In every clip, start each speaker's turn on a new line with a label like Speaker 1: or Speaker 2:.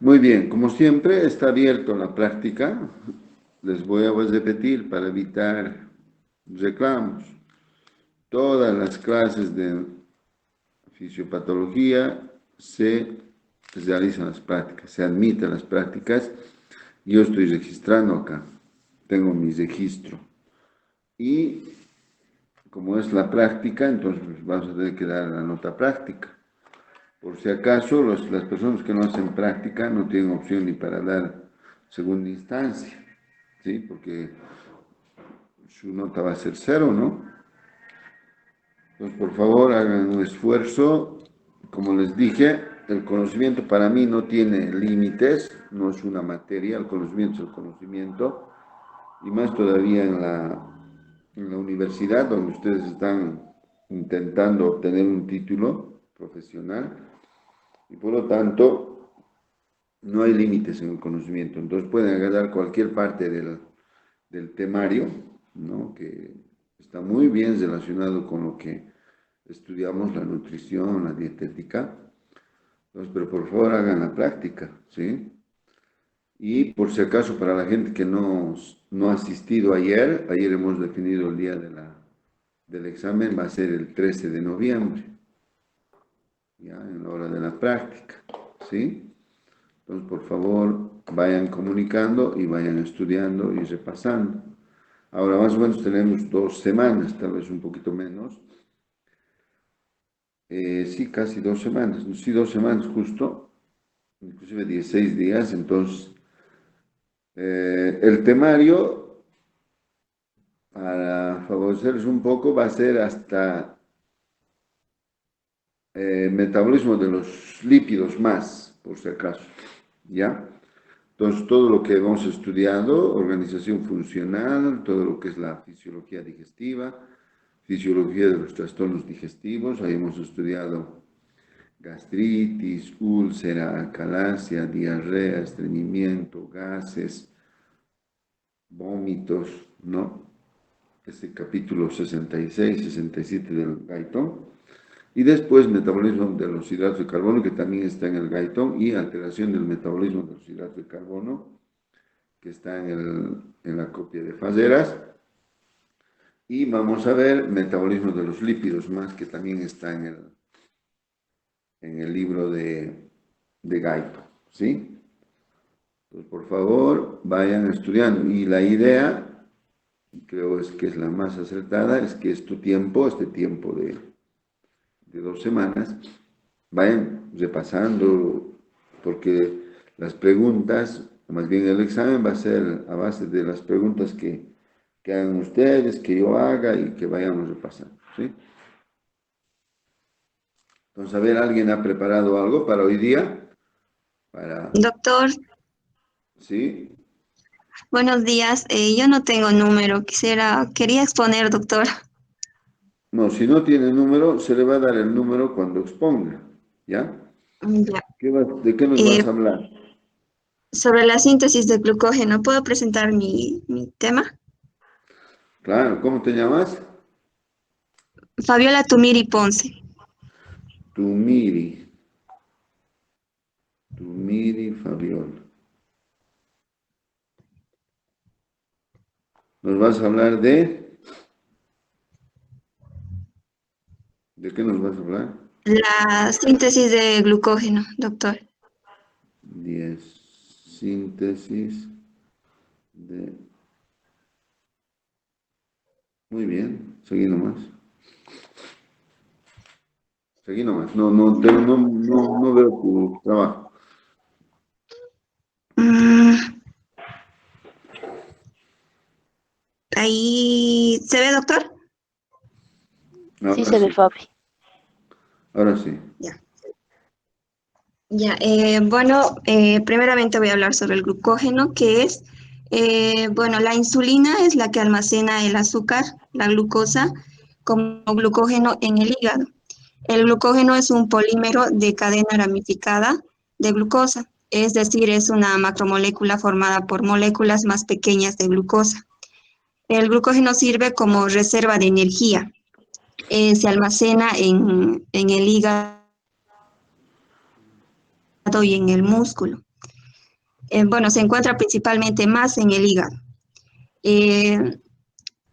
Speaker 1: Muy bien, como siempre está abierto la práctica. Les voy a repetir para evitar reclamos. Todas las clases de fisiopatología se realizan las prácticas, se admiten las prácticas. Yo estoy registrando acá, tengo mi registro. Y como es la práctica, entonces vamos a tener que dar la nota práctica. Por si acaso, las personas que no hacen práctica no tienen opción ni para dar segunda instancia, ¿sí? Porque su nota va a ser cero, ¿no? Entonces, por favor, hagan un esfuerzo. Como les dije, el conocimiento para mí no tiene límites, no es una materia, el conocimiento es el conocimiento, y más todavía en la universidad, donde ustedes están intentando obtener un título profesional, y por lo tanto, no hay límites en el conocimiento. Entonces pueden agarrar cualquier parte del temario, ¿no? Que está muy bien relacionado con lo que estudiamos, la nutrición, la dietética. Entonces, pero por favor hagan la práctica, ¿sí? Y por si acaso, para la gente que no ha asistido ayer hemos definido el día del examen, va a ser el 13 de noviembre, ya en la hora de la práctica, ¿sí? Entonces, por favor, vayan comunicando y vayan estudiando y repasando. Ahora, más o menos tenemos 2 semanas, tal vez un poquito menos. Sí, casi 2 semanas, sí, 2 semanas justo, inclusive 16 días. Entonces, el temario, para favorecerles un poco, va a ser hasta metabolismo de los lípidos más, por si acaso, ¿ya? Entonces, todo lo que hemos estudiado, organización funcional, todo lo que es la fisiología digestiva, fisiología de los trastornos digestivos, ahí hemos estudiado gastritis, úlcera, alcalacia, diarrea, estreñimiento, gases, vómitos, ¿no? Ese capítulo 66, 67 del Gaitón. Y después metabolismo de los hidratos de carbono, que también está en el Gaitón, y alteración del metabolismo de los hidratos de carbono, que está en la copia de Faseras. Y vamos a ver metabolismo de los lípidos, más que también está en el libro de Gaito, ¿sí? Entonces, por favor, vayan estudiando. Y la idea, creo es que es la más acertada, es que este tiempo de 2 semanas, vayan repasando, porque las preguntas, o más bien el examen va a ser a base de las preguntas que hagan ustedes, que yo haga y que vayamos repasando, ¿sí? Entonces, a ver, ¿alguien ha preparado algo para hoy día? Para,
Speaker 2: Doctor,
Speaker 1: ¿sí?
Speaker 2: buenos días. Yo no tengo número. Quería exponer, doctor.
Speaker 1: No, si no tiene número, se le va a dar el número cuando exponga, ¿ya?
Speaker 2: Ya.
Speaker 1: ¿De qué nos
Speaker 2: Eh,
Speaker 1: vas a hablar?
Speaker 2: sobre la síntesis de glucógeno, ¿puedo presentar mi tema?
Speaker 1: Claro, ¿cómo te llamas?
Speaker 2: Fabiola Tumiri Ponce.
Speaker 1: Tumiri, Tumiri Fabiola. Nos vas a hablar ¿de qué nos vas a hablar?
Speaker 2: La síntesis de glucógeno, doctor.
Speaker 1: 10. Síntesis de... Muy bien, seguí nomás. Seguí nomás. No, no, no veo tu trabajo.
Speaker 2: Mm, ahí se ve, doctor.
Speaker 3: Sí
Speaker 1: Ahora
Speaker 3: se ve,
Speaker 1: sí,
Speaker 3: Fabi.
Speaker 1: ahora sí.
Speaker 2: Ya. Ya, bueno, primeramente voy a hablar sobre el glucógeno, que es, bueno, la insulina es la que almacena el azúcar, la glucosa, como glucógeno en el hígado. El glucógeno es un polímero de cadena ramificada de glucosa, es decir, es una macromolécula formada por moléculas más pequeñas de glucosa. El glucógeno sirve como reserva de energía, se almacena en el hígado y en el músculo. bueno, se encuentra principalmente más en el hígado. Eh,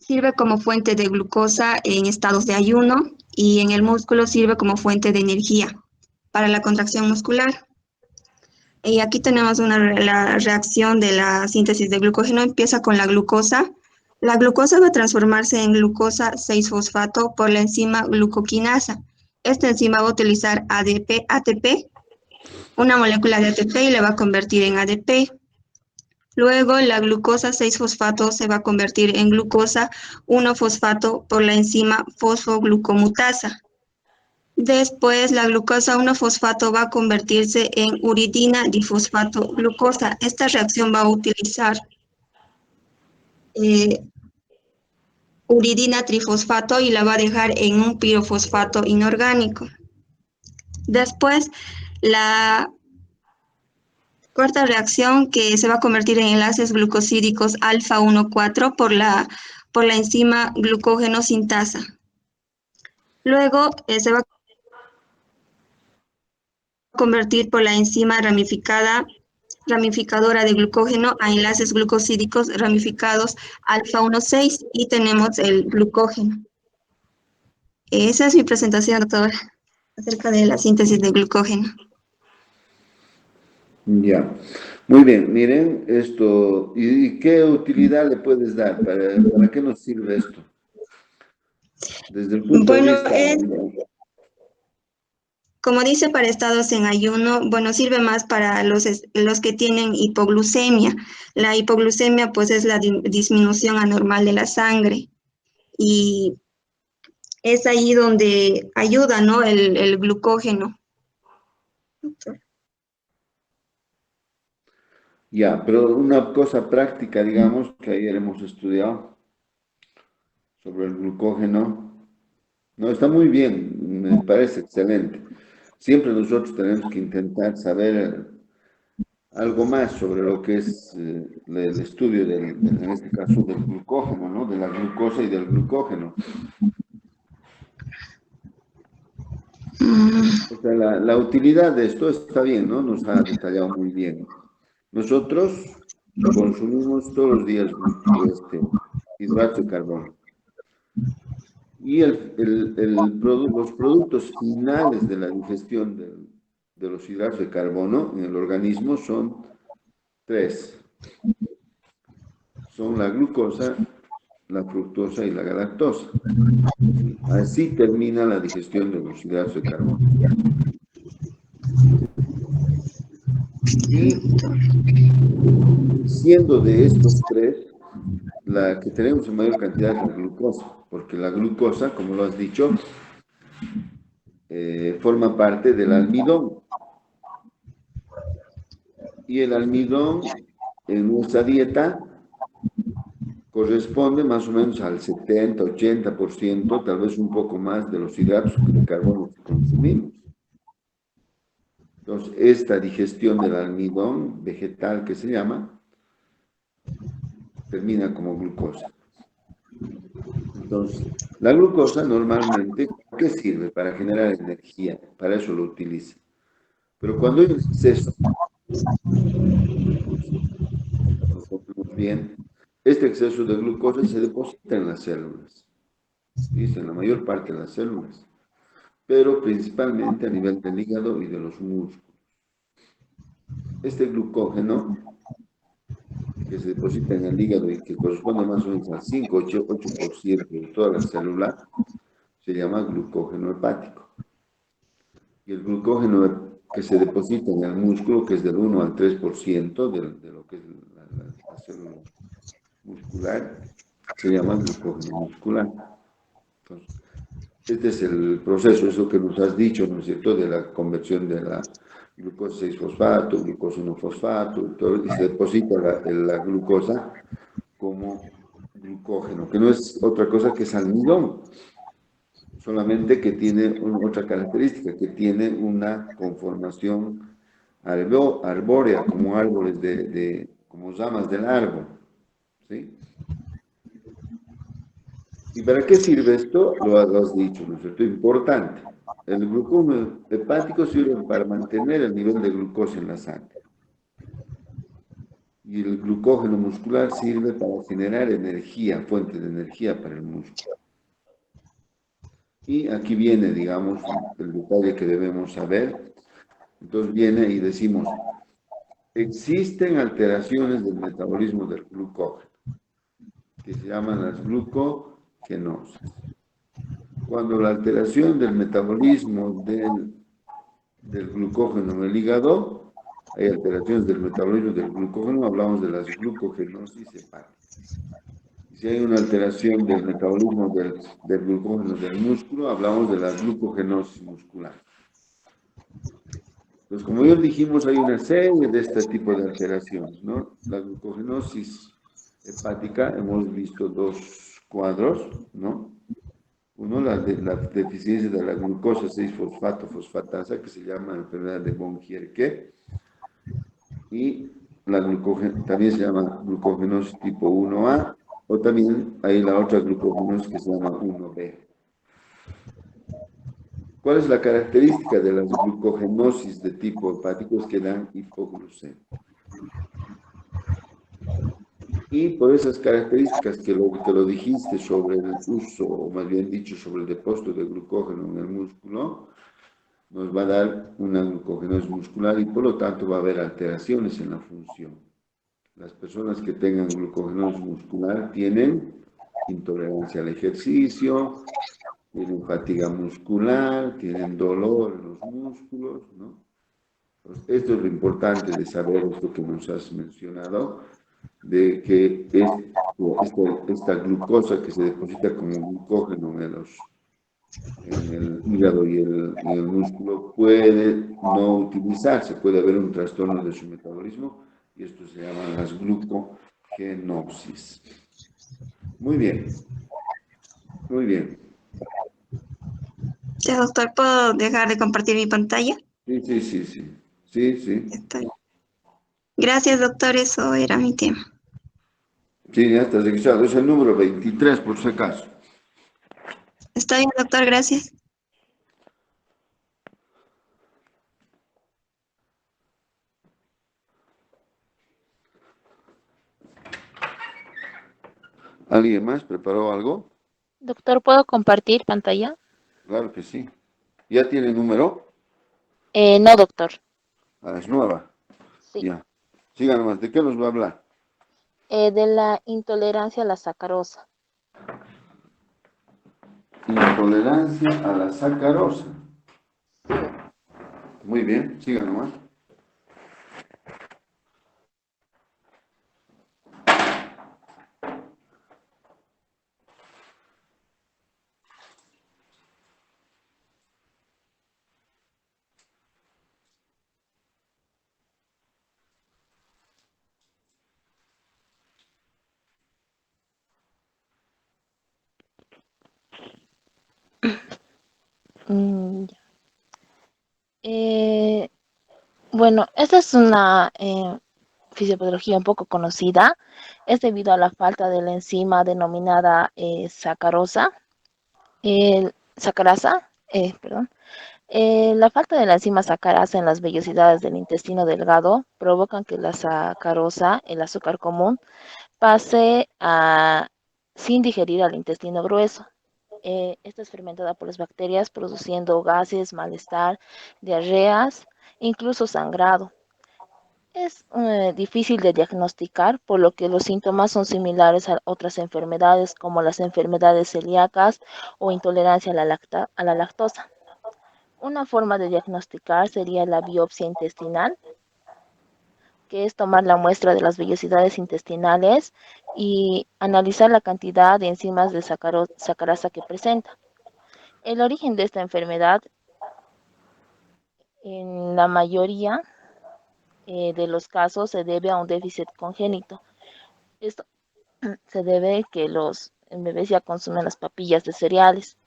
Speaker 2: Sirve como fuente de glucosa en estados de ayuno y en el músculo sirve como fuente de energía para la contracción muscular. Y aquí tenemos la reacción de la síntesis de glucógeno, empieza con la glucosa. La glucosa va a transformarse en glucosa 6-fosfato por la enzima glucoquinasa. Esta enzima va a utilizar ATP, una molécula de ATP y la va a convertir en ADP. Luego la glucosa 6-fosfato se va a convertir en glucosa 1-fosfato por la enzima fosfoglucomutasa. Después la glucosa 1-fosfato va a convertirse en uridina difosfato glucosa. Esta reacción va a utilizar eh, uridina trifosfato y la va a dejar en un pirofosfato inorgánico. Después la cuarta reacción que se va a convertir en enlaces glucosídicos alfa 1,4 por la enzima glucógeno sintasa. Luego se va a convertir por la enzima ramificadora de glucógeno a enlaces glucosídicos ramificados alfa 1,6 y tenemos el glucógeno. Esa es mi presentación, doctor, acerca de la síntesis de glucógeno.
Speaker 1: Ya, muy bien, miren esto, ¿y qué utilidad le puedes dar? ¿Para qué nos sirve esto? Desde el punto de
Speaker 2: Bueno,
Speaker 1: vista,
Speaker 2: como dice, para estados en ayuno, bueno, sirve más para los que tienen hipoglucemia. La hipoglucemia, pues, es la disminución anormal de la sangre. Y es ahí donde ayuda, ¿no? El glucógeno.
Speaker 1: ya, pero una cosa práctica, digamos, que ayer hemos estudiado sobre el glucógeno, no, está muy bien, me parece excelente. Siempre nosotros tenemos que intentar saber algo más sobre lo que es el estudio en este caso, del glucógeno, ¿no? De la glucosa y del glucógeno. O sea, la utilidad de esto está bien, ¿no? Nos ha detallado muy bien. Nosotros consumimos todos los días hidrato de carbono. Y los productos finales de la digestión de los hidratos de carbono en el organismo son tres. Son la glucosa, la fructosa y la galactosa. Así termina la digestión de los hidratos de carbono. Y siendo de estos tres, la que tenemos en mayor cantidad es la glucosa, porque la glucosa, como lo has dicho, forma parte del almidón. Y el almidón en nuestra dieta corresponde más o menos al 70-80%, tal vez un poco más de los hidratos de carbono que consumimos. Entonces, esta digestión del almidón vegetal que se llama, termina como glucosa. Entonces, la glucosa normalmente, ¿qué sirve? Para generar energía, para eso lo utiliza. Pero cuando hay un exceso, lo comemos bien, este exceso de glucosa se deposita en las células, ¿sí? En la mayor parte de las células, pero principalmente a nivel del hígado y de los músculos. Este glucógeno que se deposita en el hígado y que corresponde más o menos al 5-8% de toda la célula, se llama glucógeno hepático. Y el glucógeno que se deposita en el músculo, que es del 1 al 3% de lo que es la célula muscular, se llama glucógeno muscular. Entonces, este es el proceso, eso que nos has dicho, ¿no es cierto?, de la conversión de la glucosa 6-fosfato, glucosa 1-fosfato, y se deposita la glucosa como glucógeno, que no es otra cosa que es almidón, solamente que tiene otra característica, que tiene una conformación arbórea, como árboles como ramas del árbol, ¿sí? ¿Y para qué sirve esto? Lo has dicho, ¿no es cierto? Importante. El glucógeno hepático sirve para mantener el nivel de glucosa en la sangre. Y el glucógeno muscular sirve para generar energía, fuente de energía para el músculo. Y aquí viene, digamos, el detalle que debemos saber. Entonces viene y decimos, existen alteraciones del metabolismo del glucógeno, que se llaman las glucogenosis. Cuando la alteración del metabolismo del glucógeno en el hígado, hay alteraciones del metabolismo del glucógeno, hablamos de las glucogenosis hepáticas. Si hay una alteración del metabolismo del glucógeno del músculo, hablamos de la glucogenosis muscular. Entonces, como ya dijimos, hay una serie de este tipo de alteraciones, ¿no? La glucogenosis hepática, hemos visto dos cuadros, ¿no? Uno, la deficiencia de la glucosa 6-fosfato fosfatasa, que se llama enfermedad de von Hierke, y también se llama glucogenosis tipo 1A, o también hay la otra glucogenosis que se llama 1B. ¿Cuál es la característica de las glucogenosis de tipo hepático? Es que dan hipoglucemia. Y por esas características que lo dijiste sobre el uso, o más bien dicho, sobre el depósito de glucógeno en el músculo, nos va a dar una glucogenosis muscular y por lo tanto va a haber alteraciones en la función. Las personas que tengan glucogenosis muscular tienen intolerancia al ejercicio, tienen fatiga muscular, tienen dolor en los músculos, ¿no? Pues esto es lo importante de saber esto que nos has mencionado, de que esta glucosa que se deposita como glucógeno en el hígado y el músculo puede no utilizarse, puede haber un trastorno de su metabolismo y esto se llama las glucogenosis. Muy bien, muy bien.
Speaker 2: Ya, doctor, ¿puedo dejar de compartir mi pantalla?
Speaker 1: Sí, sí, sí, sí. Sí, sí.
Speaker 2: Estoy. Gracias, doctor, eso era mi tema.
Speaker 1: Sí, ya estás registrado. Es el número 23, por si acaso.
Speaker 2: Está bien, doctor, gracias.
Speaker 1: ¿Alguien más preparó algo?
Speaker 3: Doctor, ¿puedo compartir pantalla?
Speaker 1: Claro que sí. ¿Ya tiene número?
Speaker 3: No, doctor.
Speaker 1: Ah, es nueva.
Speaker 3: Sí.
Speaker 1: Ya. Siga nomás. ¿De qué nos va a hablar?
Speaker 3: De la intolerancia a la sacarosa.
Speaker 1: Intolerancia a la sacarosa.
Speaker 3: Sí.
Speaker 1: Muy bien. Siga nomás.
Speaker 3: Ya. Bueno, esta es una fisiopatología un poco conocida. Es debido a la falta de la enzima denominada sacarosa, sacarasa, perdón. La falta de la enzima sacarasa en las vellosidades del intestino delgado provocan que la sacarosa, el azúcar común, pase sin digerir al intestino grueso. Esta es fermentada por las bacterias, produciendo gases, malestar, diarreas, incluso sangrado. Es difícil de diagnosticar, por lo que los síntomas son similares a otras enfermedades como las enfermedades celíacas o intolerancia a la lactosa. Una forma de diagnosticar sería la biopsia intestinal, que es tomar la muestra de las vellosidades intestinales y analizar la cantidad de enzimas de sacarasa que presenta. El origen de esta enfermedad, en la mayoría de los casos, se debe a un déficit congénito. Esto se debe a que los bebés ya consumen las papillas de cereales.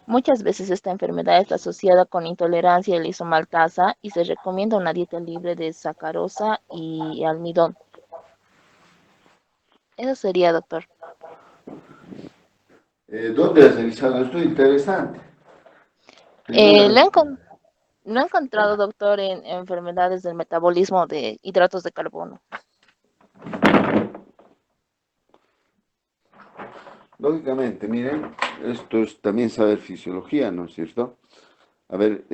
Speaker 3: Muchas veces esta enfermedad está asociada con intolerancia a la isomaltasa y se recomienda una dieta libre de sacarosa y almidón. Eso sería, doctor.
Speaker 1: ¿Dónde has revisado esto? Interesante.
Speaker 3: Eh,
Speaker 1: Primera.
Speaker 3: lo, he lo he encontrado, doctor, en enfermedades del metabolismo de hidratos de carbono.
Speaker 1: Lógicamente, miren, esto es también saber fisiología, ¿no es cierto? A ver,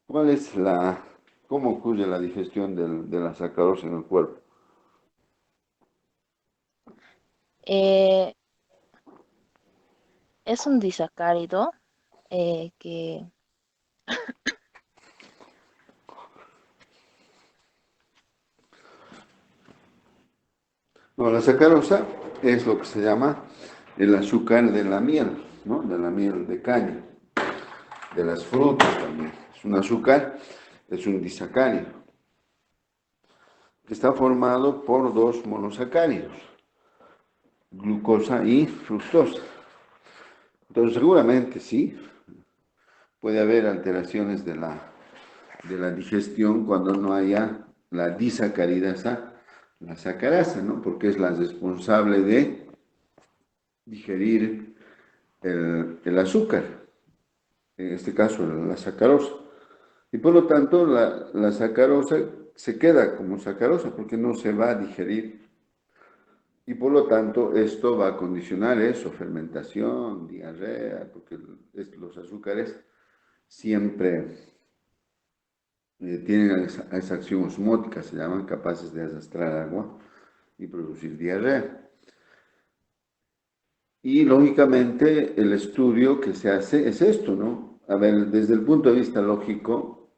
Speaker 1: ¿cuál es cómo ocurre la digestión de la sacarosa en el cuerpo?
Speaker 3: Eh, es un disacárido que
Speaker 1: No, la sacarosa es lo que se llama el azúcar de la miel, ¿no? De la miel de caña, de las frutas también. Es un azúcar, es un disacárido, que está formado por dos monosacáridos, glucosa y fructosa. Entonces, seguramente sí, puede haber alteraciones de la digestión cuando no haya la disacaridasa, la sacarasa, ¿no? Porque es la responsable de digerir el azúcar, en este caso la sacarosa. Y por lo tanto, la sacarosa se queda como sacarosa porque no se va a digerir. Y por lo tanto, esto va a condicionar eso, fermentación, diarrea, porque los azúcares siempre tienen esa acción osmótica, se llaman capaces de arrastrar agua y producir diarrea. Y lógicamente el estudio que se hace es esto, ¿no? A ver, desde el punto de vista lógico,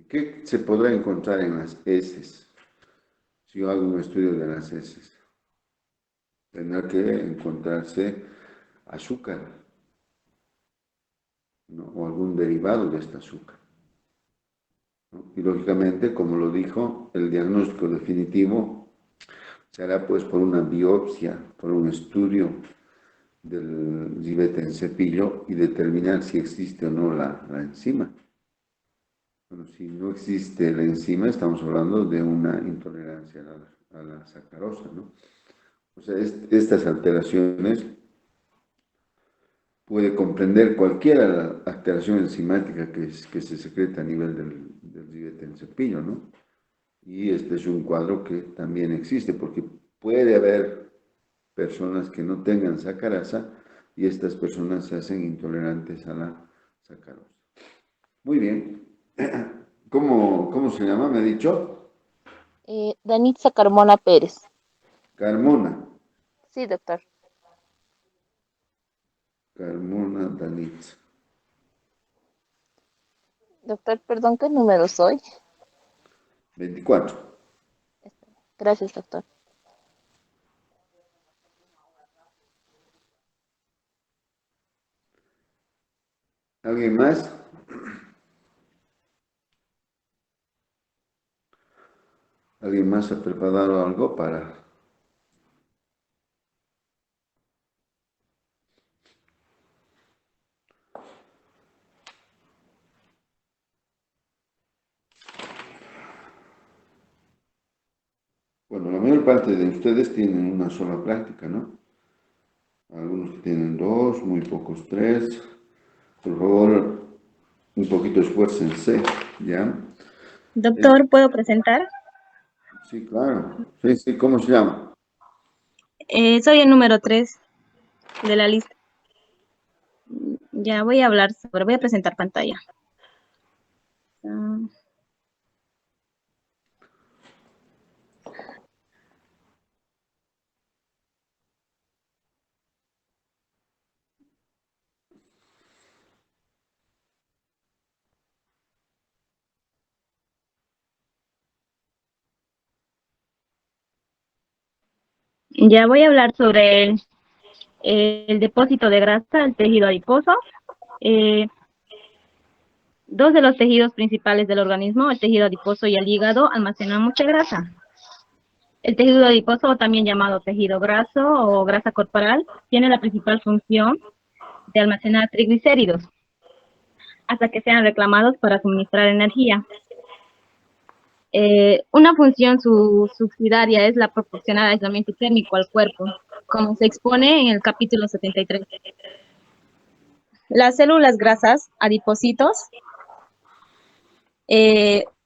Speaker 1: ¿qué se podrá encontrar en las heces? Si yo hago un estudio de las heces, tendrá que encontrarse azúcar, ¿no? O algún derivado de este azúcar, ¿no? Y lógicamente, como lo dijo, el diagnóstico definitivo se hará pues por una biopsia, por un estudio del ribete en cepillo y determinar si existe o no la enzima. Bueno, si no existe la enzima, estamos hablando de una intolerancia a la sacarosa, ¿no? O sea, estas alteraciones puede comprender cualquier alteración enzimática que se secreta a nivel del ribete en cepillo, ¿no? Y este es un cuadro que también existe, porque puede haber personas que no tengan sacarasa y estas personas se hacen intolerantes a la sacarosa. Muy bien. ¿Cómo se llama? Me ha dicho.
Speaker 3: Danitza Carmona Pérez.
Speaker 1: Carmona.
Speaker 3: Sí, doctor.
Speaker 1: Carmona Danitz.
Speaker 3: Doctor, perdón, ¿qué número soy?
Speaker 1: 24.
Speaker 3: Gracias, doctor.
Speaker 1: ¿Alguien más? ¿Alguien más ha preparado algo para... Bueno, la mayor parte de ustedes tienen una sola práctica, ¿no? Algunos que tienen dos, muy pocos tres. Por favor, un poquito esfuércense, ¿ya?
Speaker 2: Doctor, ¿puedo presentar?
Speaker 1: Sí, claro. Sí, sí, ¿cómo se llama?
Speaker 2: Soy el número 3 de la lista. Ya voy a presentar pantalla. Ah, ya voy a hablar sobre el depósito de grasa, el tejido adiposo. Eh, Dos de los tejidos principales del organismo, el tejido adiposo y el hígado, almacenan mucha grasa. El tejido adiposo, también llamado tejido graso o grasa corporal, tiene la principal función de almacenar triglicéridos hasta que sean reclamados para suministrar energía. Una función subsidiaria es la proporcionar aislamiento térmico al cuerpo, como se expone en el capítulo 73. Las células grasas, adipocitos,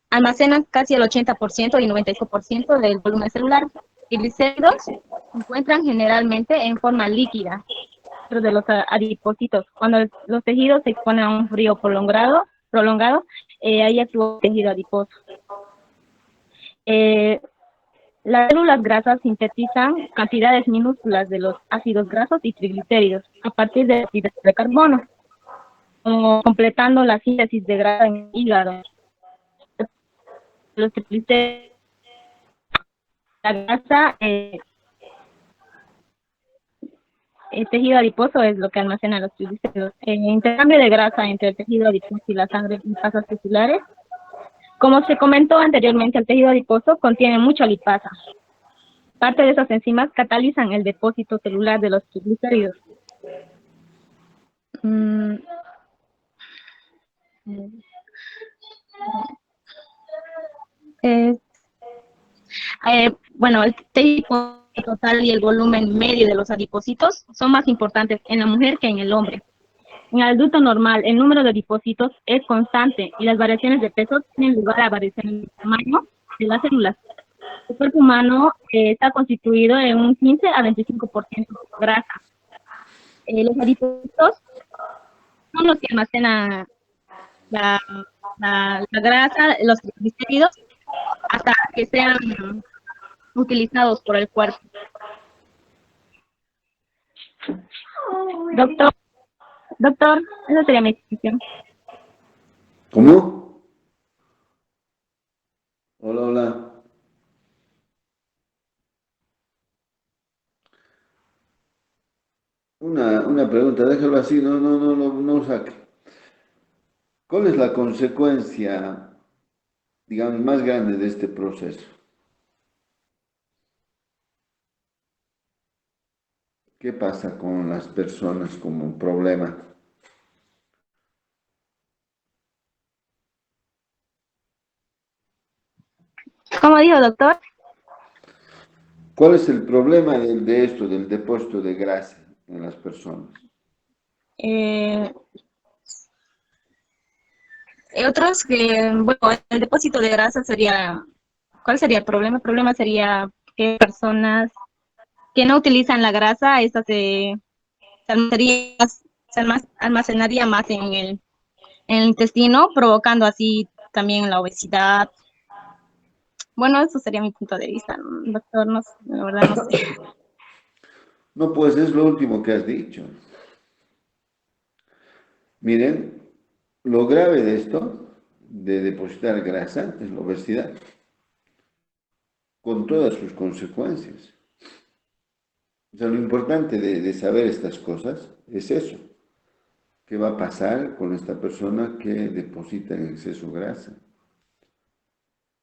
Speaker 2: almacenan casi el 80% y 95% del volumen celular.
Speaker 4: triglicéridos se encuentran generalmente en forma líquida dentro de los adipocitos. Cuando los tejidos se exponen a un frío prolongado, ahí actúa el tejido adiposo. Las células grasas sintetizan cantidades minúsculas de los ácidos grasos y triglicéridos a partir de hidratos de carbono, completando la síntesis de grasa en el hígado. Los triglicéridos, la grasa, el tejido adiposo es lo que almacena los triglicéridos. El intercambio de grasa entre el tejido adiposo y la sangre en lipasas celulares. Como se comentó anteriormente, el tejido adiposo contiene mucha lipasa. Parte de esas enzimas catalizan el depósito celular de los triglicéridos. Bueno, el tejido total y el volumen medio de los adipocitos son más importantes en la mujer que en el hombre. En el adulto normal, el número de adipocitos es constante y las variaciones de peso tienen lugar a variaciones de tamaño de las células. El cuerpo humano está constituido en un 15 a 25% de grasa. Los adipocitos son los que almacenan la grasa, los triglicéridos, hasta que sean utilizados por el cuerpo. Doctor, esa sería mi explicación.
Speaker 1: ¿Cómo? Hola, hola. Una pregunta, déjalo así, no saque. ¿Cuál es la consecuencia, digamos, más grande de este proceso? ¿Qué pasa con las personas como un problema?
Speaker 4: ¿Cómo dijo, doctor?
Speaker 1: ¿Cuál es el problema de esto, del depósito de grasa en las personas?
Speaker 4: Otros que, bueno, el depósito de grasa sería, ¿cuál sería el problema? El problema sería que personas que no utilizan la grasa, esta almacenaría más en el intestino, provocando así también la obesidad. Bueno, eso sería mi punto de vista, doctor, no sé, la verdad no sé.
Speaker 1: No, pues es lo último que has dicho. Miren, lo grave de esto, de depositar grasa, es la obesidad, con todas sus consecuencias. O sea, lo importante de saber estas cosas es eso. ¿Qué va a pasar con esta persona que deposita en exceso grasa?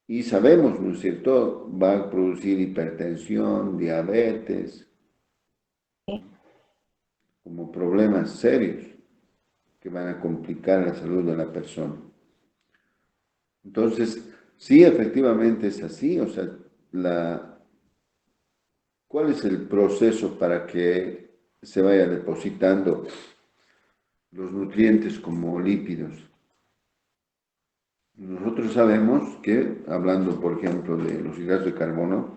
Speaker 1: Y sabemos, ¿no es cierto? Va a producir hipertensión, diabetes, como problemas serios que van a complicar la salud de la persona. Entonces, sí, efectivamente es así. O sea, ¿cuál es el proceso para que se vaya depositando los nutrientes como lípidos? Nosotros sabemos que, hablando por ejemplo de los hidratos de carbono,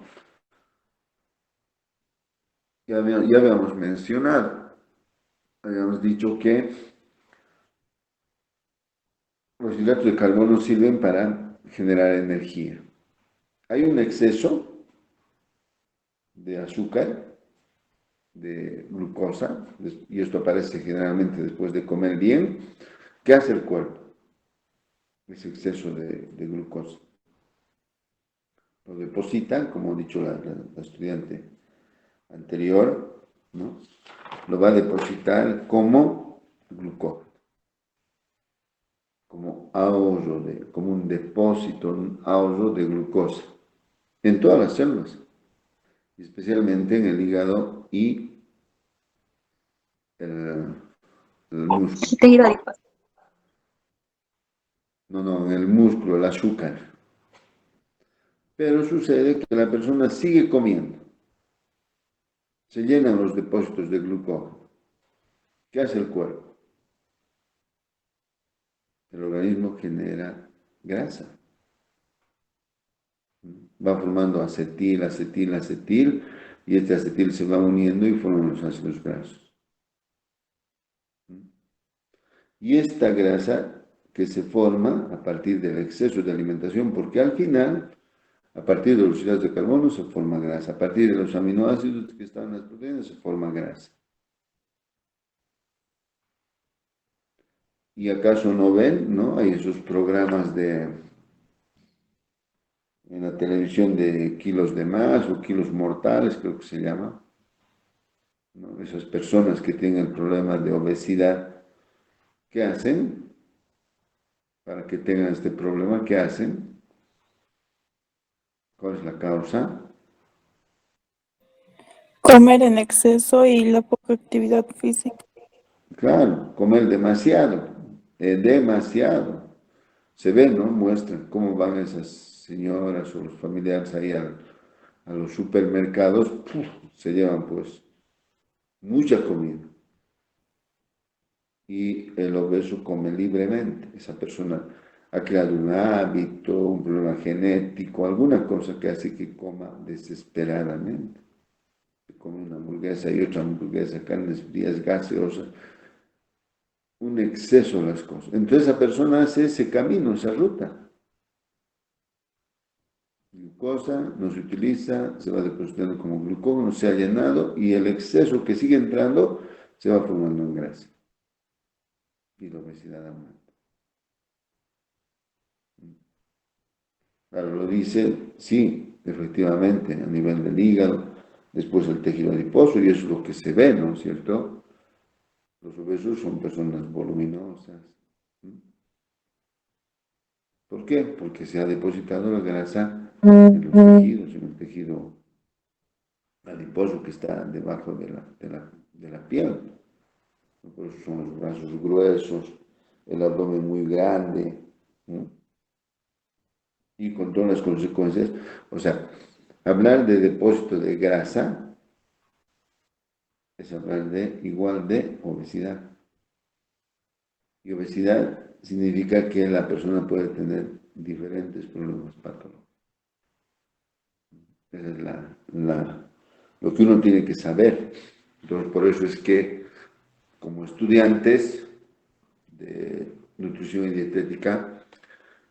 Speaker 1: ya habíamos mencionado, habíamos dicho que los hidratos de carbono sirven para generar energía. Hay un exceso de azúcar, de glucosa, y esto aparece generalmente después de comer bien. ¿Qué hace el cuerpo? Ese exceso de glucosa. Lo deposita, como ha dicho la estudiante anterior, ¿no? Lo va a depositar como glucógeno, como ahorro, como un depósito, un ahorro de glucosa en todas las células, especialmente en el hígado y el, el músculo.
Speaker 4: Tejido adiposo.
Speaker 1: No, en el músculo, el azúcar. Pero sucede que la persona sigue comiendo. Se llenan los depósitos de glucógeno. ¿Qué hace el cuerpo? El organismo genera grasa. va formando acetil, acetil, acetil, y este acetil se va uniendo y forman los ácidos grasos. Y esta grasa que se forma a partir del exceso de alimentación, porque al final, a partir de los hidratos de carbono se forma grasa, a partir de los aminoácidos que están en las proteínas se forma grasa. ¿Y acaso no ven, no? Hay esos programas en la televisión de kilos de más o kilos mortales, creo que se llama, ¿no? Esas personas que tienen el problema de obesidad, ¿qué hacen? Para que tengan este problema, ¿qué hacen? ¿Cuál es la causa?
Speaker 5: Comer en exceso y la poca actividad física.
Speaker 1: Claro, comer demasiado, demasiado. Se ve, ¿no? Muestran cómo van esas señoras o los familiares ahí a los supermercados, ¡puf! Se llevan pues mucha comida. Y el obeso come libremente. Esa persona ha creado un hábito, un problema genético, alguna cosa que hace que coma desesperadamente. Come una hamburguesa y otra hamburguesa, carnes frías, gaseosas, un exceso de las cosas. Entonces esa persona hace ese camino, esa ruta. Glucosa no se utiliza, se va depositando como glucógeno, se ha llenado y el exceso que sigue entrando se va formando en grasa. Y la obesidad aumenta. Claro, lo dice, sí, efectivamente, a nivel del hígado, después el tejido adiposo, y eso es lo que se ve, ¿no es cierto? Los obesos son personas voluminosas. ¿Por qué? Porque se ha depositado la grasa en los tejidos, en el tejido adiposo que está debajo de la piel. Por eso son los brazos gruesos, el abdomen muy grande, ¿no? Y con todas las consecuencias. O sea, hablar de depósito de grasa es hablar de igual de obesidad. Y obesidad significa que la persona puede tener diferentes problemas patológicos. Esa es lo que uno tiene que saber. Entonces, por eso es que como estudiantes de nutrición y dietética,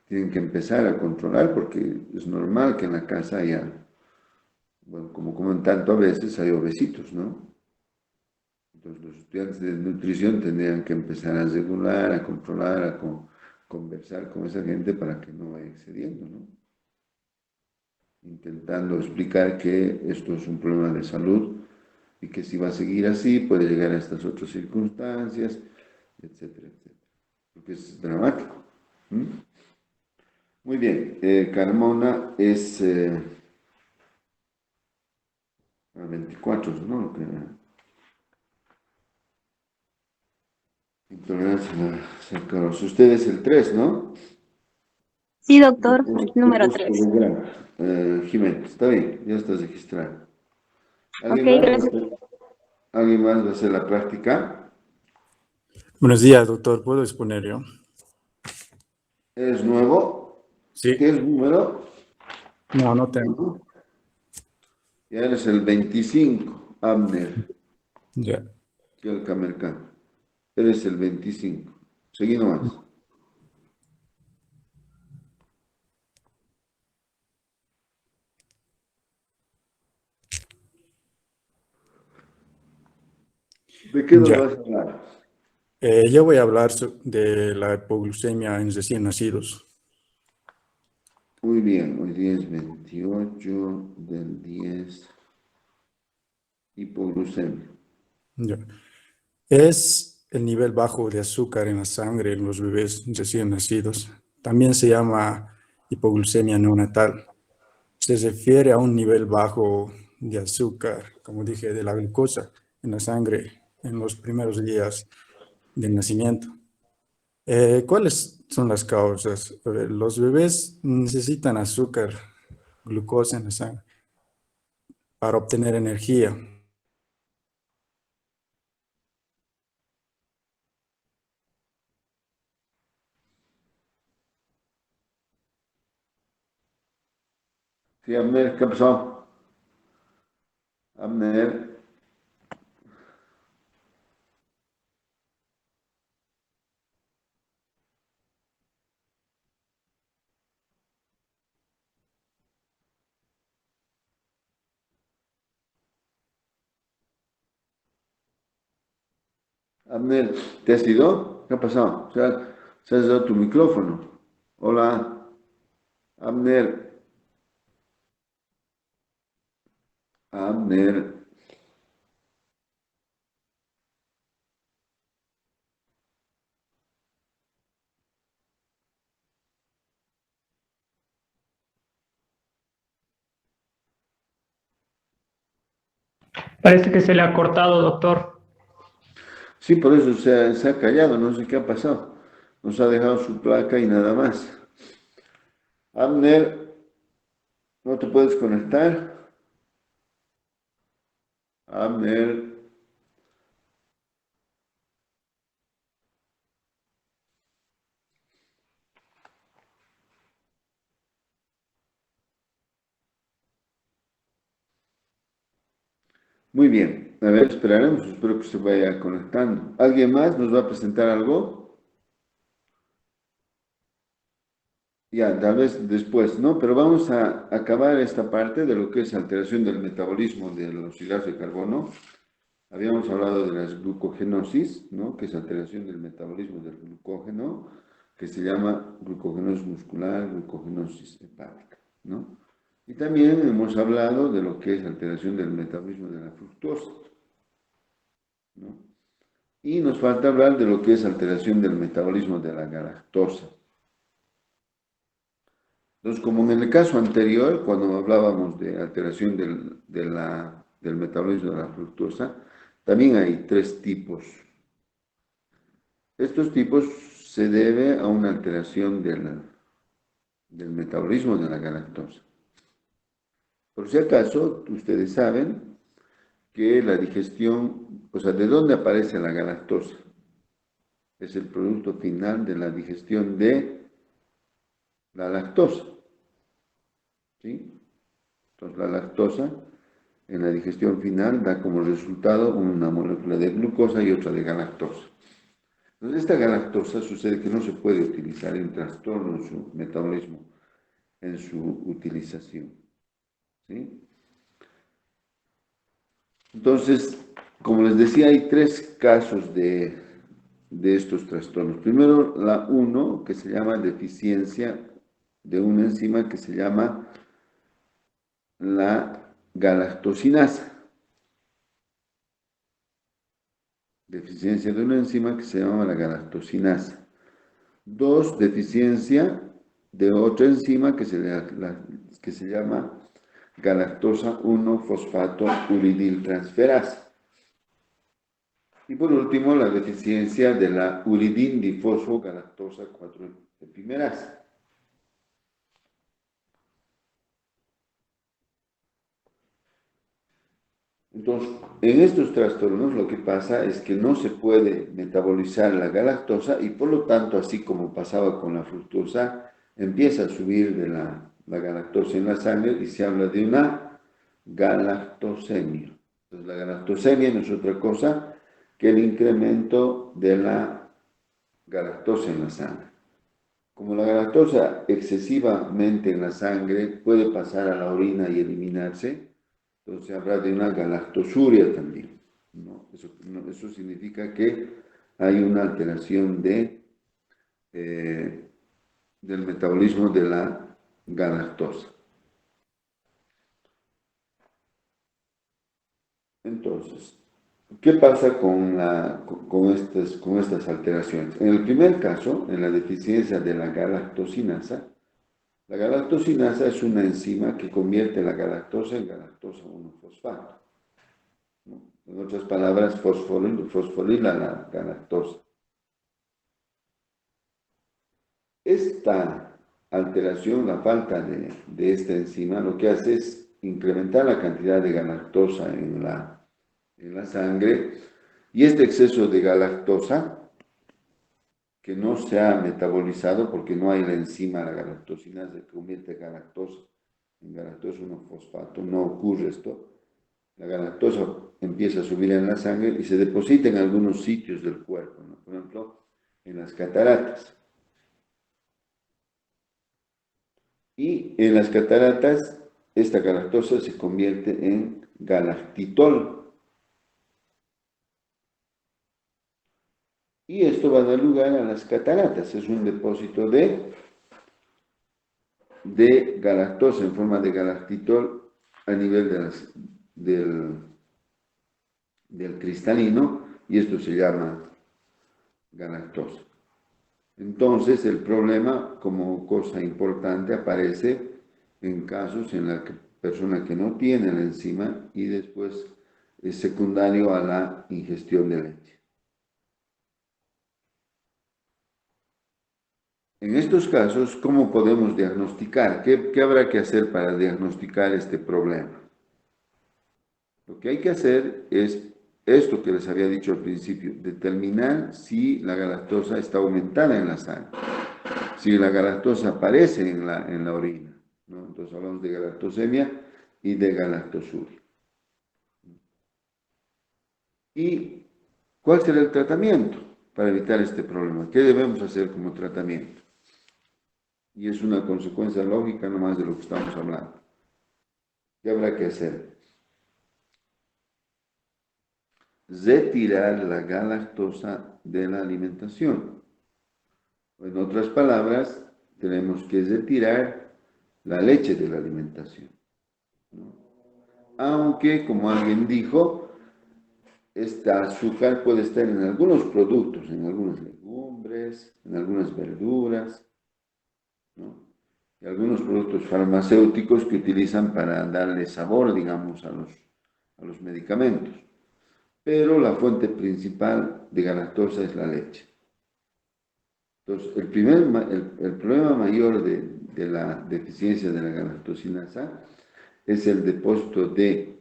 Speaker 1: tienen que empezar a controlar porque es normal que en la casa haya, bueno, como comen tanto a veces, hay obesitos, ¿no? Entonces los estudiantes de nutrición tendrían que empezar a regular, a controlar, conversar con esa gente para que no vaya excediendo, ¿no? Intentando explicar que esto es un problema de salud y que si va a seguir así puede llegar a estas otras circunstancias, etcétera, etcétera. Porque es dramático. Muy bien, Carmona es 24, ¿no? Lo que intolerancia a la sacarosa. Usted es el 3, ¿no?
Speaker 4: Sí, doctor, número 3.
Speaker 1: Jiménez, está bien, ya estás registrado.
Speaker 4: Ok,
Speaker 1: ¿Alguien más?
Speaker 4: gracias.
Speaker 1: ¿Alguien más va a hacer la práctica?
Speaker 6: Buenos días, doctor. ¿Puedo exponer yo?
Speaker 1: ¿Eres nuevo?
Speaker 6: Sí.
Speaker 1: ¿Tienes número?
Speaker 6: No, no tengo.
Speaker 1: Ya eres el 25, Abner,
Speaker 6: Ya.
Speaker 1: que el Camercán. Eres el 25. Seguí nomás. ¿De qué nos
Speaker 6: Ya.
Speaker 1: vas a hablar?
Speaker 6: Yo voy a hablar de la hipoglucemia en recién nacidos.
Speaker 1: Muy bien, hoy día es 28 del 10, hipoglucemia.
Speaker 6: Ya. Es el nivel bajo de azúcar en la sangre en los bebés recién nacidos. También se llama hipoglucemia neonatal. Se refiere a un nivel bajo de azúcar, como dije, de la glucosa en la sangre en los primeros días del nacimiento. ¿Cuáles son las causas? A ver, los bebés necesitan azúcar, glucosa en la sangre para obtener energía.
Speaker 1: Sí, Abner, ¿qué pasó? Abner, Abner, ¿te has ido? ¿Qué ha pasado? Se has dado tu micrófono. Hola, Abner, Abner.
Speaker 7: Parece que se le ha cortado, doctor.
Speaker 1: Sí, por eso se ha callado, no sé qué ha pasado. Nos ha dejado su placa y nada más. Abner, ¿no te puedes conectar? Abner, muy bien. A ver, esperaremos, espero que se vaya conectando. ¿Alguien más nos va a presentar algo? Ya, tal vez después, ¿no? Pero vamos a acabar esta parte de lo que es alteración del metabolismo de los hidratos de carbono. Habíamos hablado de las glucogenosis, ¿no? Que es alteración del metabolismo del glucógeno, que se llama glucogenosis muscular, glucogenosis hepática, ¿no? Y también hemos hablado de lo que es alteración del metabolismo de la fructosa, ¿no? Y nos falta hablar de lo que es alteración del metabolismo de la galactosa. Entonces, como en el caso anterior, cuando hablábamos de alteración del metabolismo de la fructosa, también hay tres tipos. Estos tipos se debe a una alteración del metabolismo de la galactosa. Por si acaso, ustedes saben que la digestión, o sea, ¿de dónde aparece la galactosa? Es el producto final de la digestión de la lactosa, ¿sí? Entonces, la lactosa en la digestión final da como resultado una molécula de glucosa y otra de galactosa. Entonces, esta galactosa sucede que no se puede utilizar en trastorno en su metabolismo, en su utilización, ¿sí? Entonces, como les decía, hay tres casos de estos trastornos. Primero, la 1, que se llama deficiencia de una enzima que se llama la galactosinasa. Deficiencia de una enzima que se llama la galactosinasa. 2, deficiencia de otra enzima que se llama galactosa 1-fosfato uridiltransferasa. Y por último, la deficiencia de la uridindifosfogalactosa 4-epimerasa. Entonces, en estos trastornos lo que pasa es que no se puede metabolizar la galactosa y por lo tanto, así como pasaba con la fructosa, empieza a subir de la galactosa en la sangre y se habla de una galactosemia. Entonces, la galactosemia no es otra cosa que el incremento de la galactosa en la sangre. Como la galactosa excesivamente en la sangre puede pasar a la orina y eliminarse, entonces habrá de una galactosuria también, ¿no? Eso significa que hay una alteración del metabolismo de la galactosa. Entonces, ¿qué pasa con estas alteraciones? En el primer caso, en la deficiencia de la galactosinasa es una enzima que convierte la galactosa en galactosa 1-fosfato, ¿no? En otras palabras, fosforila la galactosa. Esta alteración, la falta de esta enzima, lo que hace es incrementar la cantidad de galactosa en la sangre, y este exceso de galactosa, que no se ha metabolizado porque no hay la enzima, la galactosinasa, que convierte galactosa en galactosa 1-fosfato no ocurre esto. La galactosa empieza a subir en la sangre y se deposita en algunos sitios del cuerpo, ¿no? Por ejemplo, en las cataratas. Y en las cataratas, esta galactosa se convierte en galactitol. Y esto va a dar lugar a las cataratas. Es un depósito de galactosa en forma de galactitol a nivel del cristalino, y esto se llama galactosa. Entonces, el problema como cosa importante aparece en casos en la persona que no tiene la enzima y después es secundario a la ingestión de leche. En estos casos, ¿cómo podemos diagnosticar? ¿Qué habrá que hacer para diagnosticar este problema? Lo que hay que hacer es esto que les había dicho al principio, determinar si la galactosa está aumentada en la sangre, si la galactosa aparece en la orina, ¿no? Entonces hablamos de galactosemia y de galactosuria. ¿Y cuál será el tratamiento para evitar este problema? ¿Qué debemos hacer como tratamiento? Y es una consecuencia lógica nomás de lo que estamos hablando. ¿Qué habrá que hacer? Retirar la galactosa de la alimentación. En otras palabras, tenemos que retirar la leche de la alimentación, ¿no? Aunque, como alguien dijo, este azúcar puede estar en algunos productos, en algunas legumbres, en algunas verduras, ¿no? Y algunos productos farmacéuticos que utilizan para darle sabor, digamos, a los medicamentos. Pero la fuente principal de galactosa es la leche. Entonces, el problema mayor de la deficiencia de la galactosinasa es el depósito de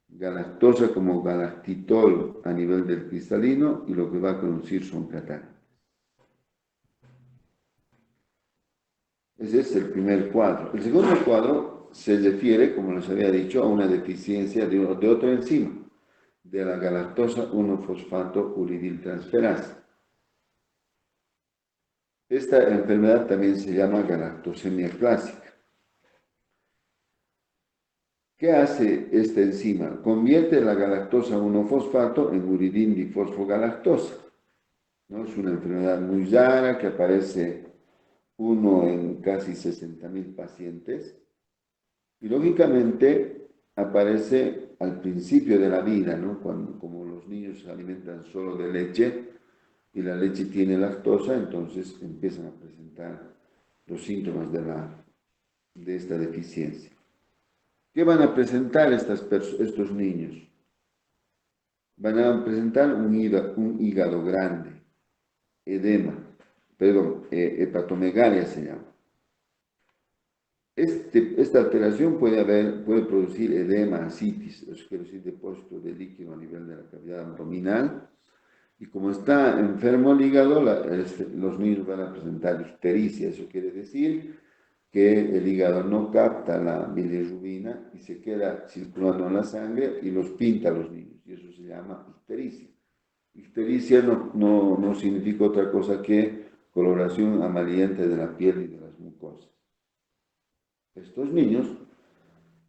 Speaker 1: galactosa como galactitol a nivel del cristalino, y lo que va a producir son cataratas. Ese es el primer cuadro. El segundo cuadro se refiere, como les había dicho, a una deficiencia de otra enzima, de la galactosa 1-fosfato uridiltransferasa. Esta enfermedad también se llama galactosemia clásica. ¿Qué hace esta enzima? Convierte la galactosa 1-fosfato en uridindifosfogalactosa, ¿no? Es una enfermedad muy rara que aparece uno en casi 60.000 pacientes, y lógicamente aparece al principio de la vida, ¿no? Como los niños se alimentan solo de leche y la leche tiene lactosa, entonces empiezan a presentar los síntomas de esta deficiencia. ¿Qué van a presentar estos niños? Van a presentar un hígado grande, edema, hepatomegalia se llama. Esta alteración puede producir edema, ascitis, eso quiere decir depósito de líquido a nivel de la cavidad abdominal, y como está enfermo el hígado, los niños van a presentar ictericia, eso quiere decir que el hígado no capta la bilirrubina y se queda circulando en la sangre y los pinta a los niños, y eso se llama ictericia. Ictericia no significa otra cosa que coloración amarillenta de la piel y de las mucosas. Estos niños,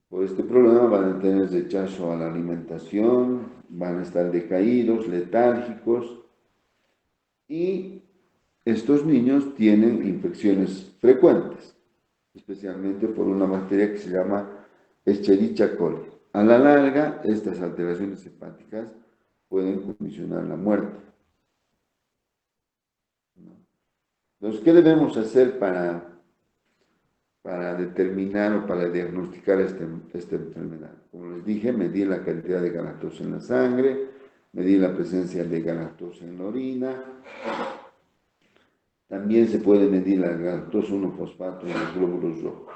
Speaker 1: por este problema, van a tener rechazo a la alimentación, van a estar decaídos, letárgicos, y estos niños tienen infecciones frecuentes, especialmente por una bacteria que se llama Escherichia coli. A la larga, estas alteraciones hepáticas pueden condicionar la muerte. Entonces, ¿qué debemos hacer para determinar o para diagnosticar esta enfermedad? Como les dije, medir la cantidad de galactosa en la sangre, medir la presencia de galactosa en la orina. También se puede medir la galactosa 1-fosfato en los glóbulos rojos.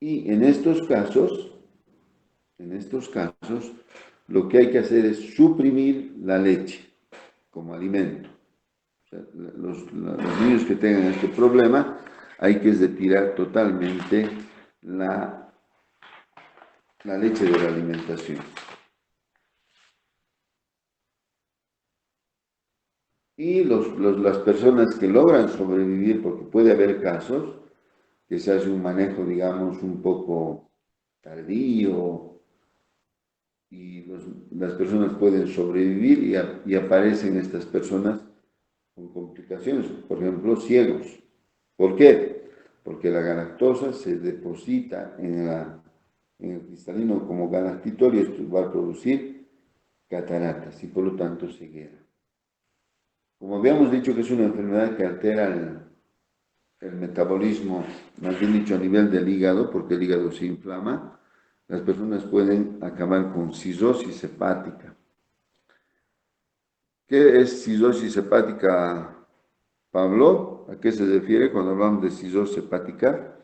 Speaker 1: Y en estos casos, lo que hay que hacer es suprimir la leche como alimento. O sea, los niños que tengan este problema hay que retirar totalmente la leche de la alimentación. Y las personas que logran sobrevivir, porque puede haber casos que se hace un manejo, digamos, un poco tardío, y las personas pueden sobrevivir y aparecen estas personas con complicaciones, por ejemplo, ciegos. ¿Por qué? Porque la galactosa se deposita en el cristalino como galactitol y esto va a producir cataratas y por lo tanto ceguera. Como habíamos dicho que es una enfermedad que altera el metabolismo, más bien dicho a nivel del hígado, porque el hígado se inflama, las personas pueden acabar con cirrosis hepática. ¿Qué es cirrosis hepática, Pablo? ¿A qué se refiere cuando hablamos de cirrosis hepática?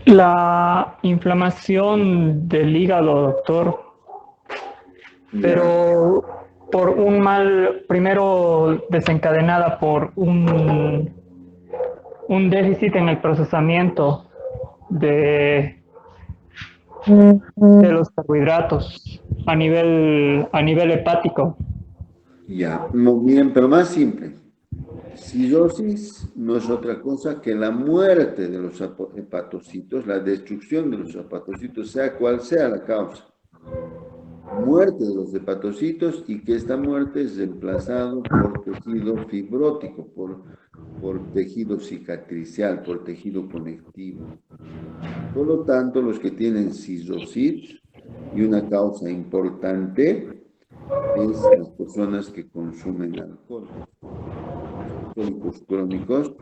Speaker 7: La inflamación del hígado, doctor, pero por un mal, primero desencadenada por un déficit en el procesamiento de, de los carbohidratos a nivel hepático.
Speaker 1: Ya, no, miren, pero más simple. Cirrosis no es otra cosa que la muerte de los hepatocitos, la destrucción de los hepatocitos, sea cual sea la causa. Muerte de los hepatocitos y que esta muerte es reemplazado por tejido fibrótico, por tejido cicatricial, por tejido conectivo. Por lo tanto, los que tienen cirrosis y una causa importante es las personas que consumen alcohol. Alcohólicos crónicos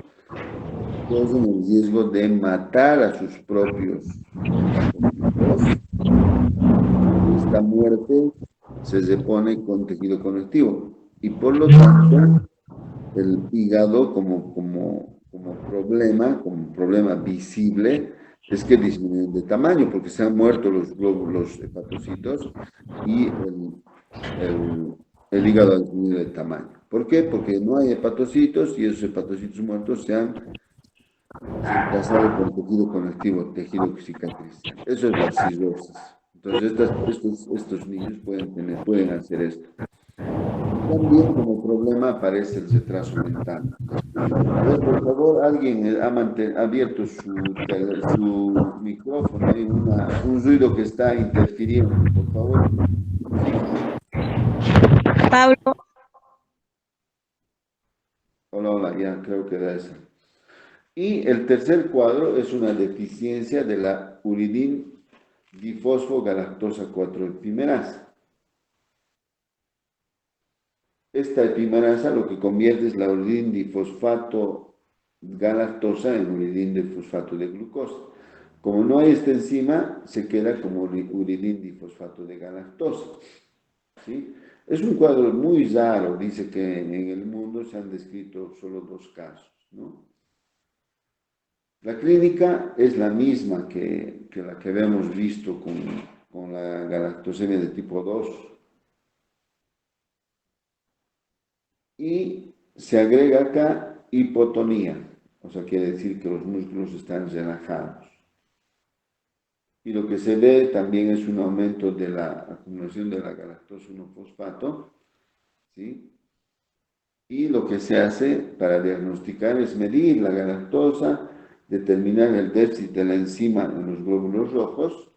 Speaker 1: corren el riesgo de matar a sus propios hepatocitos. Esta muerte se repone con tejido conectivo y por lo tanto el hígado como problema visible es que disminuyen de tamaño porque se han muerto los glóbulos hepatocitos y el hígado ha disminuido de tamaño. ¿Por qué? Porque no hay hepatocitos y esos hepatocitos muertos se han reemplazado por tejido conectivo, tejido cicatricial. Eso es la cirrosis. Entonces, estos niños pueden hacer esto. También como problema aparece el retraso mental. A ver, por favor, alguien ha abierto su micrófono. Hay un ruido que está interfiriendo, por favor.
Speaker 5: Pablo,
Speaker 1: Hola, ya creo que da esa. Y el tercer cuadro es una deficiencia de la uridin difosfogalactosa 4 epimerasa. Esta epimerasa lo que convierte es la uridin difosfato galactosa en uridin difosfato de glucosa. Como no hay esta enzima, se queda como uridin difosfato de galactosa. ¿Sí? Es un cuadro muy raro, dice que en el mundo se han descrito solo 2 casos, ¿no? La clínica es la misma que la que habíamos visto con la galactosemia de tipo 2. Y se agrega acá hipotonía, o sea, quiere decir que los músculos están relajados. Y lo que se ve también es un aumento de la acumulación de la galactosa 1-fosfato, ¿sí? Y lo que se hace para diagnosticar es medir la galactosa, determinar el déficit de la enzima en los glóbulos rojos.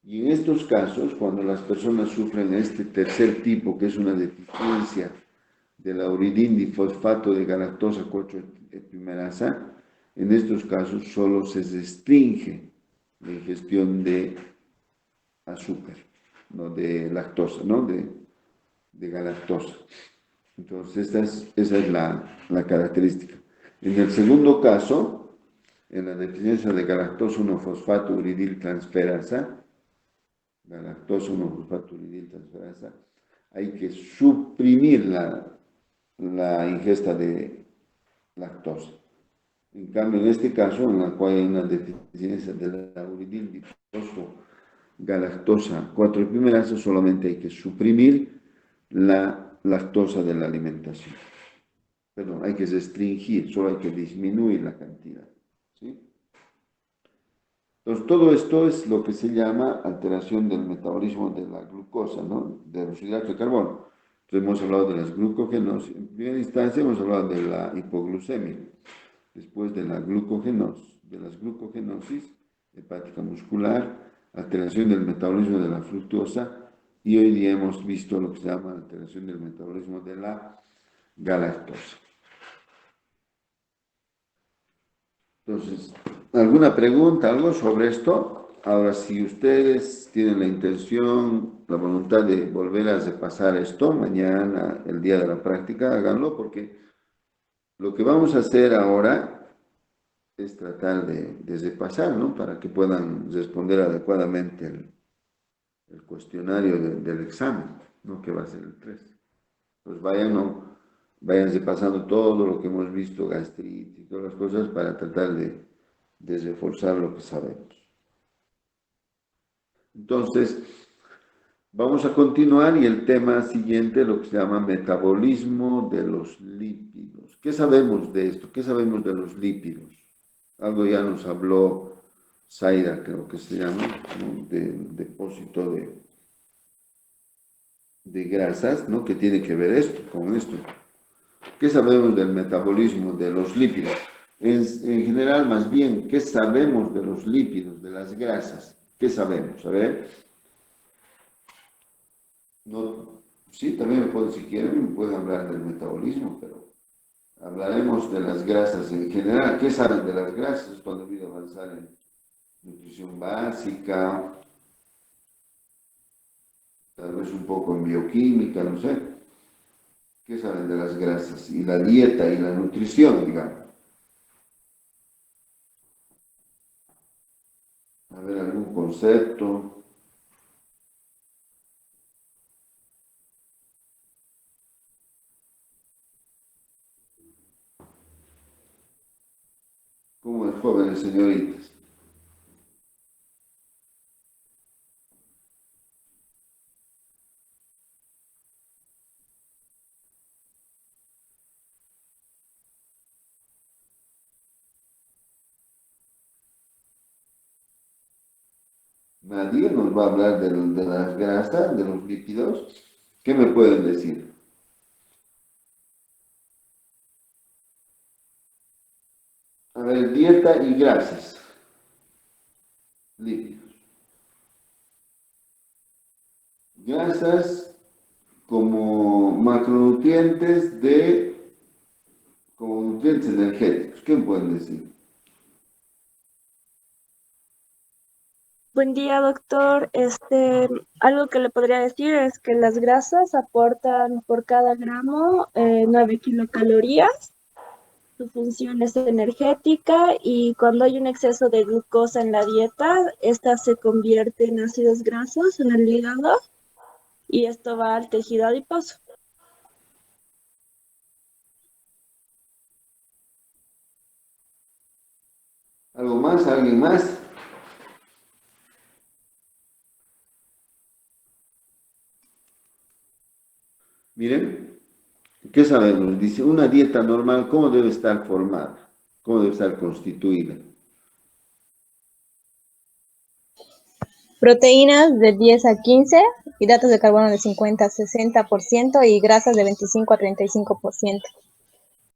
Speaker 1: Y en estos casos, cuando las personas sufren este tercer tipo, que es una deficiencia de la uridin difosfato de galactosa 4 epimerasa, en estos casos solo se restringe la ingestión de azúcar, no de lactosa, ¿no? De galactosa. Entonces, esa es la característica. En el segundo caso, en la deficiencia de galactosa 1-fosfato uridil transferasa, galactosa 1-fosfato uridil transferasa, hay que suprimir la ingesta de lactosa. En cambio, en este caso, en el cual hay una deficiencia de la uridil difosfato galactosa 4 epimerasa, solamente hay que suprimir la lactosa de la alimentación. Perdón, hay que restringir, solo hay que disminuir la cantidad. ¿Sí? Entonces, todo esto es lo que se llama alteración del metabolismo de la glucosa, ¿no? De los hidratos de carbono. Entonces, hemos hablado de las glucógenos. En primera instancia, hemos hablado de la hipoglucemia, después de la de las glucogenosis hepática muscular, alteración del metabolismo de la fructosa, y hoy día hemos visto lo que se llama alteración del metabolismo de la galactosa. Entonces, ¿alguna pregunta, algo sobre esto? Ahora, si ustedes tienen la intención, la voluntad de volver a repasar esto mañana, el día de la práctica, háganlo, porque lo que vamos a hacer ahora es tratar de repasar, ¿no? Para que puedan responder adecuadamente el cuestionario del examen, ¿no? Que va a ser el 3. Pues vayan repasando todo lo que hemos visto, gastritis y todas las cosas, para tratar de reforzar lo que sabemos. Entonces, vamos a continuar y el tema siguiente, lo que se llama metabolismo de los lípidos. ¿Qué sabemos de esto? ¿Qué sabemos de los lípidos? Algo ya nos habló Zaida, creo que se llama, ¿no? Del depósito de grasas, ¿no? ¿Qué tiene que ver esto con esto? ¿Qué sabemos del metabolismo de los lípidos? En general, más bien, ¿qué sabemos de los lípidos, de las grasas? ¿Qué sabemos? A ver. No, sí, también si quieren, me pueden hablar del metabolismo, pero hablaremos de las grasas en general. ¿Qué saben de las grasas cuando voy a avanzar en nutrición básica? Tal vez un poco en bioquímica, no sé. ¿Qué saben de las grasas? Y la dieta y la nutrición, digamos. A ver, algún concepto. ¿Cómo es, jóvenes señoritas? Nadie nos va a hablar de las grasas, de los lípidos. ¿Qué me pueden decir? A ver, dieta y grasas. Lípidos. Grasas como macronutrientes como nutrientes energéticos. ¿Qué me pueden decir?
Speaker 5: Buen día, doctor. Algo que le podría decir es que las grasas aportan por cada gramo 9 kilocalorías. Su función es energética y cuando hay un exceso de glucosa en la dieta, esta se convierte en ácidos grasos en el hígado y esto va al tejido adiposo.
Speaker 1: ¿Algo más? ¿Alguien más? Miren, ¿qué sabemos? Dice, una dieta normal, ¿cómo debe estar formada? ¿Cómo debe estar constituida?
Speaker 8: Proteínas de 10 a 15, hidratos de carbono de 50 a 60% y grasas de 25 a 35%.